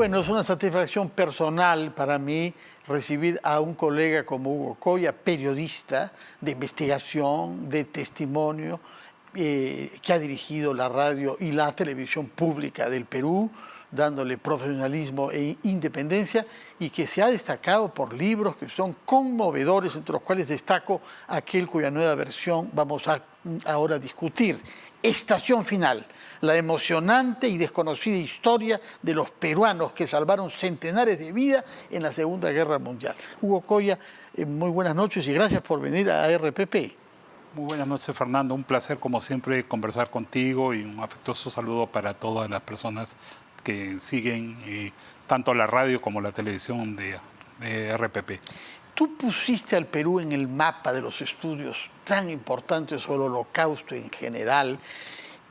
Bueno, es una satisfacción personal para mí recibir a un colega como Hugo Coya, periodista de investigación, de testimonio, que ha dirigido la radio y la televisión pública del Perú, dándole profesionalismo e independencia, y que se ha destacado por libros que son conmovedores, entre los cuales destaco aquel cuya nueva versión vamos a ahora discutir. Estación Final, la emocionante y desconocida historia de los peruanos que salvaron centenares de vidas en la Segunda Guerra Mundial. Hugo Coya, muy buenas noches y gracias por venir a RPP. Muy buenas noches, Fernando. Un placer, como siempre, conversar contigo y un afectuoso saludo para todas las personas que siguen tanto la radio como la televisión de RPP. Tú pusiste al Perú en el mapa de los estudios tan importantes sobre el Holocausto en general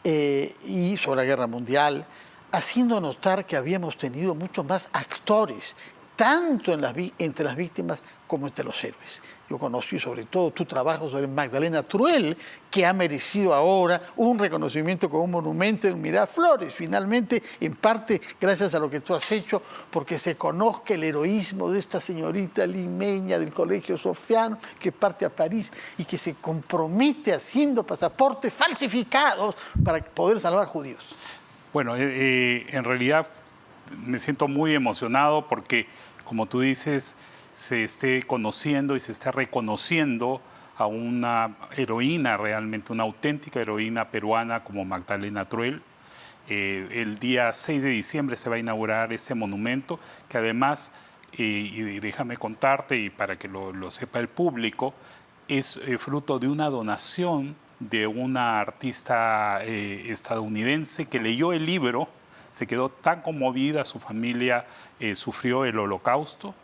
y sobre la Guerra Mundial, haciendo notar que habíamos tenido muchos más actores, tanto entre las víctimas como entre los héroes. Yo conocí sobre todo tu trabajo sobre Magdalena Truell, que ha merecido ahora un reconocimiento con un monumento en Miraflores, finalmente, en parte gracias a lo que tú has hecho, porque se conozca el heroísmo de esta señorita limeña del Colegio Sofiano, que parte a París y que se compromete haciendo pasaportes falsificados para poder salvar judíos. Bueno, en realidad me siento muy emocionado porque, como tú dices, se esté conociendo y se esté reconociendo a una heroína realmente, una auténtica heroína peruana como Magdalena Truell. El día 6 de diciembre se va a inaugurar este monumento, que además, y déjame contarte, y para que lo sepa el público, es fruto de una donación de una artista estadounidense que leyó el libro, se quedó tan conmovida, su familia sufrió el Holocausto,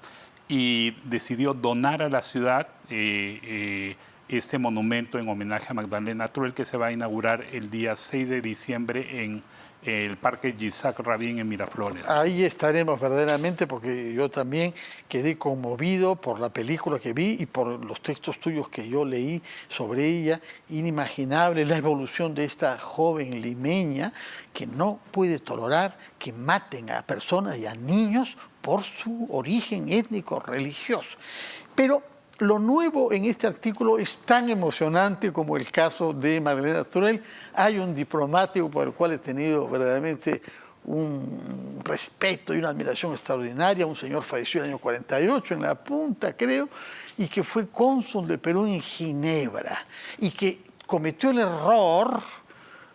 y decidió donar a la ciudad este monumento en homenaje a Magdalena Truell, que se va a inaugurar el día 6 de diciembre en el Parque Yitzhak Rabin en Miraflores. Ahí estaremos verdaderamente, porque yo también quedé conmovido por la película que vi y por los textos tuyos que yo leí sobre ella. Inimaginable la evolución de esta joven limeña que no puede tolerar que maten a personas y a niños por su origen étnico religioso. Pero lo nuevo en este artículo es tan emocionante como el caso de Magdalena Truell. Hay un diplomático por el cual he tenido verdaderamente un respeto y una admiración extraordinaria, un señor falleció en el año 48, en La Punta, creo, y que fue cónsul de Perú en Ginebra, y que cometió el error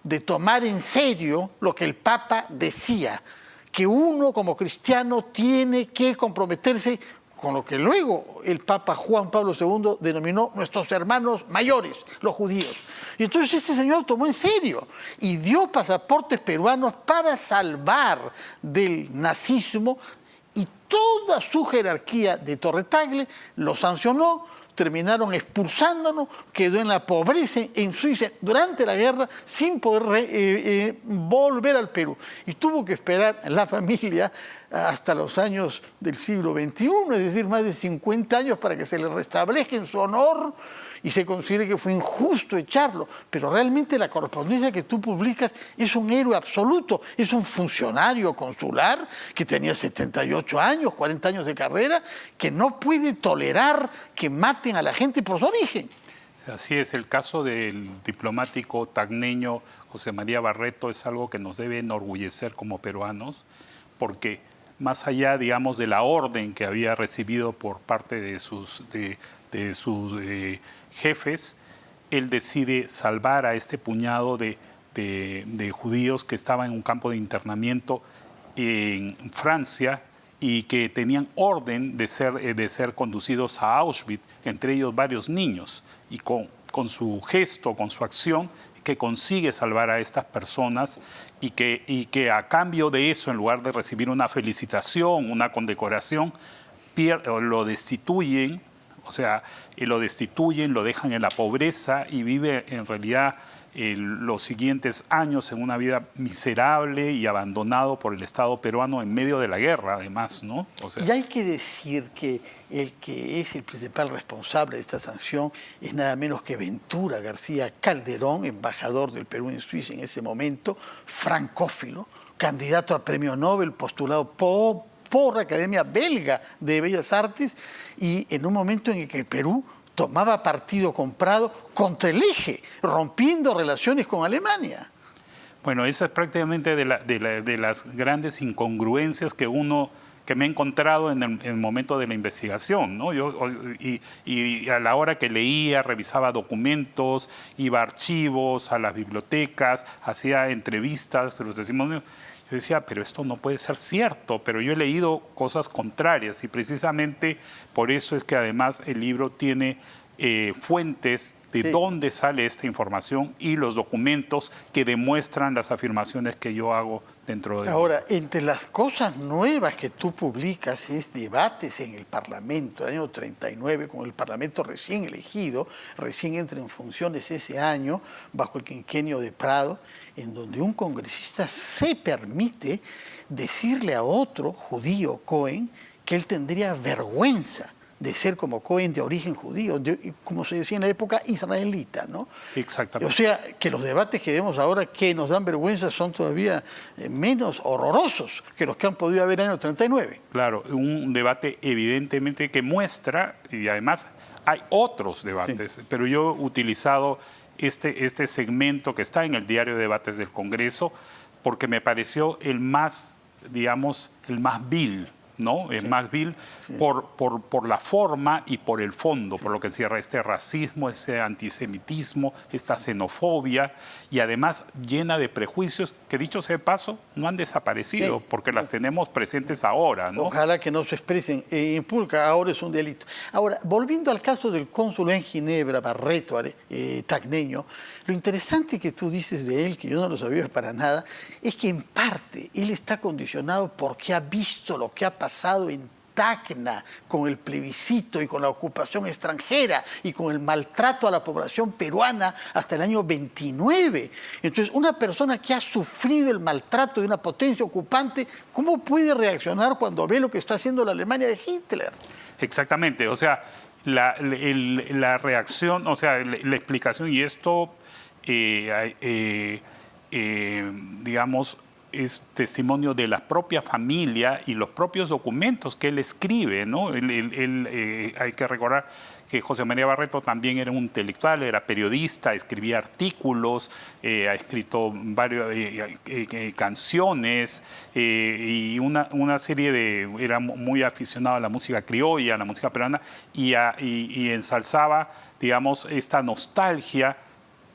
de tomar en serio lo que el Papa decía, que uno como cristiano tiene que comprometerse con lo que luego el Papa Juan Pablo II denominó nuestros hermanos mayores, los judíos. Y entonces ese señor tomó en serio y dio pasaportes peruanos para salvar del nazismo, y toda su jerarquía de Torre Tagle lo sancionó. Terminaron expulsándonos, quedó en la pobreza en Suiza durante la guerra sin poder volver al Perú. Y tuvo que esperar la familia hasta los años del siglo XXI, es decir, más de 50 años para que se le restablezca en su honor y se considere que fue injusto echarlo. Pero realmente la correspondencia que tú publicas es un héroe absoluto, es un funcionario consular que tenía 78 años, 40 años de carrera, que no puede tolerar que maten a la gente por su origen. Así es, el caso del diplomático tacneño José María Barreto es algo que nos debe enorgullecer como peruanos, porque más allá, digamos, de la orden que había recibido por parte de sus jefes, él decide salvar a este puñado de judíos que estaban en un campo de internamiento en Francia y que tenían orden de ser conducidos a Auschwitz, entre ellos varios niños, y con su gesto, con su acción, que consigue salvar a estas personas y que a cambio de eso, en lugar de recibir una felicitación, una condecoración, lo destituyen, lo dejan en la pobreza y vive en realidad los siguientes años en una vida miserable y abandonado por el Estado peruano en medio de la guerra, además, ¿no? Y hay que decir que el que es el principal responsable de esta sanción es nada menos que Ventura García Calderón, embajador del Perú en Suiza en ese momento, francófilo, candidato a premio Nobel, postulado por la Academia Belga de Bellas Artes, y en un momento en el que el Perú tomaba partido comprado contra el eje, rompiendo relaciones con Alemania. Bueno, esa es prácticamente de las grandes incongruencias que me he encontrado en el momento de la investigación, ¿no? Y a la hora que leía, revisaba documentos, iba a archivos, a las bibliotecas, hacía entrevistas de los testimonios, yo decía, pero esto no puede ser cierto, pero yo he leído cosas contrarias y precisamente por eso es que además el libro tiene fuentes de dónde sale esta información y los documentos que demuestran las afirmaciones que yo hago dentro de... Ahora, entre las cosas nuevas que tú publicas es debates en el Parlamento, el año 39, con el Parlamento recién elegido, recién entra en funciones ese año, bajo el quinquenio de Prado, en donde un congresista se permite decirle a otro judío, Cohen, que él tendría vergüenza de ser como Cohen de origen judío, como se decía en la época, israelita, ¿no? Exactamente. O sea, que los debates que vemos ahora que nos dan vergüenza son todavía menos horrorosos que los que han podido haber en el año 39. Claro, un debate evidentemente que muestra, y además hay otros debates, pero yo he utilizado este segmento que está en el diario de debates del Congreso porque me pareció el más, digamos, el más vil, ¿no? Es más vil por la forma y por el fondo, por lo que encierra este racismo, ese antisemitismo, esta xenofobia y además llena de prejuicios que, dicho sea de paso, no han desaparecido porque las tenemos presentes ahora, ¿no? Ojalá que no se expresen en público, ahora es un delito. Ahora, volviendo al caso del cónsul en Ginebra, Barreto, Tacneño, lo interesante que tú dices de él, que yo no lo sabía para nada, es que en parte él está condicionado porque ha visto lo que ha pasado en Tacna con el plebiscito y con la ocupación extranjera y con el maltrato a la población peruana hasta el año 29. Entonces, una persona que ha sufrido el maltrato de una potencia ocupante, ¿cómo puede reaccionar cuando ve lo que está haciendo la Alemania de Hitler? Exactamente, o sea, la reacción, o sea, la explicación, y esto, digamos, es testimonio de la propia familia y los propios documentos que él escribe, ¿no? Hay que recordar que José María Barreto también era un intelectual, era periodista, escribía artículos, ha escrito varias canciones y una serie de... Era muy aficionado a la música criolla, a la música peruana y ensalzaba, digamos, esta nostalgia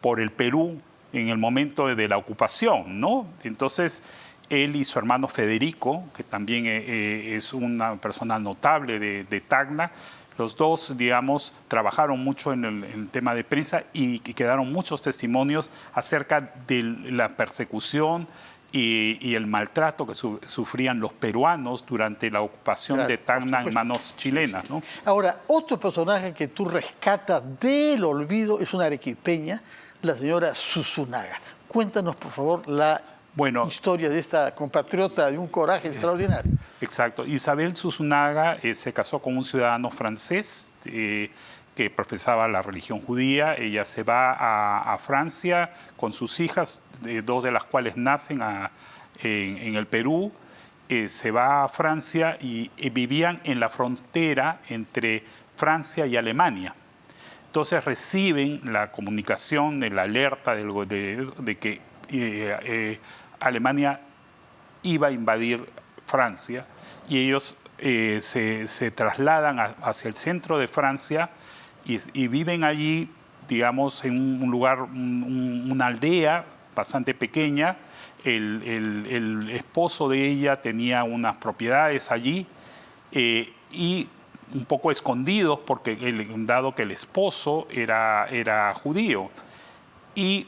por el Perú en el momento de la ocupación, ¿no? Entonces, él y su hermano Federico, que también es una persona notable de Tacna, los dos, digamos, trabajaron mucho en el tema de prensa y quedaron muchos testimonios acerca de la persecución y el maltrato que sufrían los peruanos durante la ocupación de Tacna en manos chilenas, ¿no? Ahora, otro personaje que tú rescatas del olvido es una arequipeña, la señora Susunaga. Cuéntanos, por favor, la historia de esta compatriota de un coraje extraordinario. Exacto. Isabel Susunaga se casó con un ciudadano francés que profesaba la religión judía. Ella se va a Francia con sus hijas, dos de las cuales nacen en el Perú. Se va a Francia y vivían en la frontera entre Francia y Alemania. Entonces reciben la comunicación, la alerta de que Alemania iba a invadir Francia y ellos se trasladan hacia el centro de Francia y viven allí, digamos, en un lugar, una aldea bastante pequeña. El esposo de ella tenía unas propiedades allí y un poco escondidos porque dado que el esposo era judío y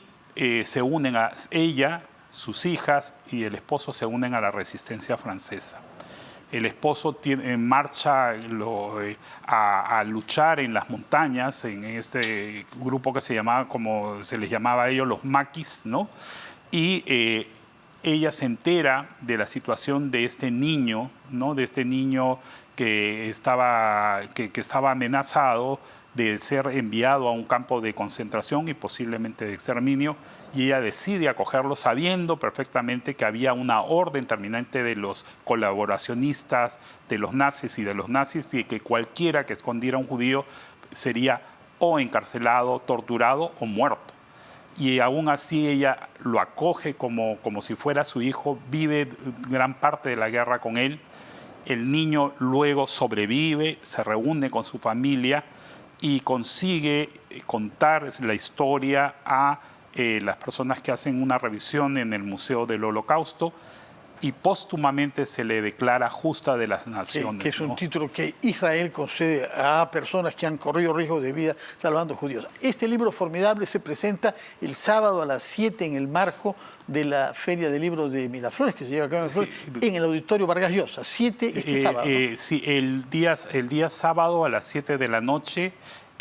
se unen a ella, sus hijas y el esposo se unen a la resistencia francesa. El esposo marcha a luchar en las montañas, en este grupo que se llamaba, como se les llamaba a ellos, los maquis, ¿no? Y ella se entera de la situación de este niño, ¿no? De este niño que estaba amenazado de ser enviado a un campo de concentración y posiblemente de exterminio, y ella decide acogerlo sabiendo perfectamente que había una orden terminante de los colaboracionistas de los nazis y de los nazis, y que cualquiera que escondiera a un judío sería o encarcelado, torturado o muerto. Y aún así ella lo acoge como si fuera su hijo, vive gran parte de la guerra con él. El niño luego sobrevive, se reúne con su familia y consigue contar la historia a las personas que hacen una revisión en el Museo del Holocausto, y póstumamente se le declara justa de las naciones. Que es un título que Israel concede a personas que han corrido riesgo de vida salvando judíos. Este libro formidable se presenta el sábado a las 7 en el marco de la Feria de Libros de Miraflores, que se lleva a cabo en Miraflores, en el Auditorio Vargas Llosa. 7 este sábado, ¿no? Sí, el día sábado a las 7 de la noche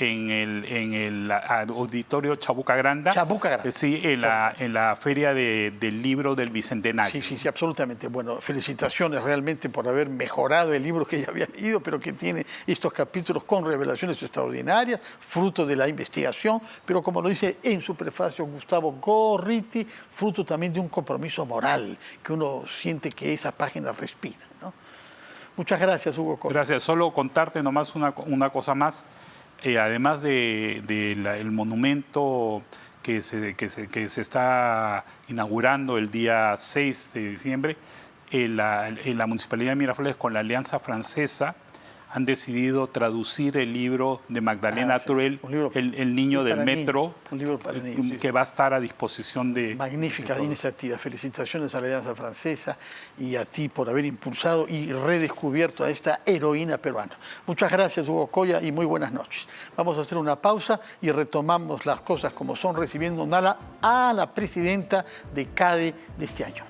en el Auditorio Chabuca Granda. Chabuca Granda. Sí, en la Feria del Libro del Bicentenario. Sí, absolutamente. Bueno, felicitaciones realmente por haber mejorado el libro que ya había leído, pero que tiene estos capítulos con revelaciones extraordinarias, fruto de la investigación, pero como lo dice en su prefacio Gustavo Gorriti, fruto también de un compromiso moral, que uno siente que esa página respira, ¿no? Muchas gracias, Hugo Coria. Gracias. Solo contarte nomás una cosa más. Además del monumento que se está inaugurando el día 6 de diciembre, en la Municipalidad de Miraflores, con la Alianza Francesa, han decidido traducir el libro de Magdalena Tourelle, El niño del metro, un libro para niños, que va a estar a disposición de... Magnífica iniciativa. Felicitaciones a la Alianza Francesa y a ti por haber impulsado y redescubierto a esta heroína peruana. Muchas gracias, Hugo Coria, y muy buenas noches. Vamos a hacer una pausa y retomamos las cosas como son, recibiendo a la presidenta de CADE de este año.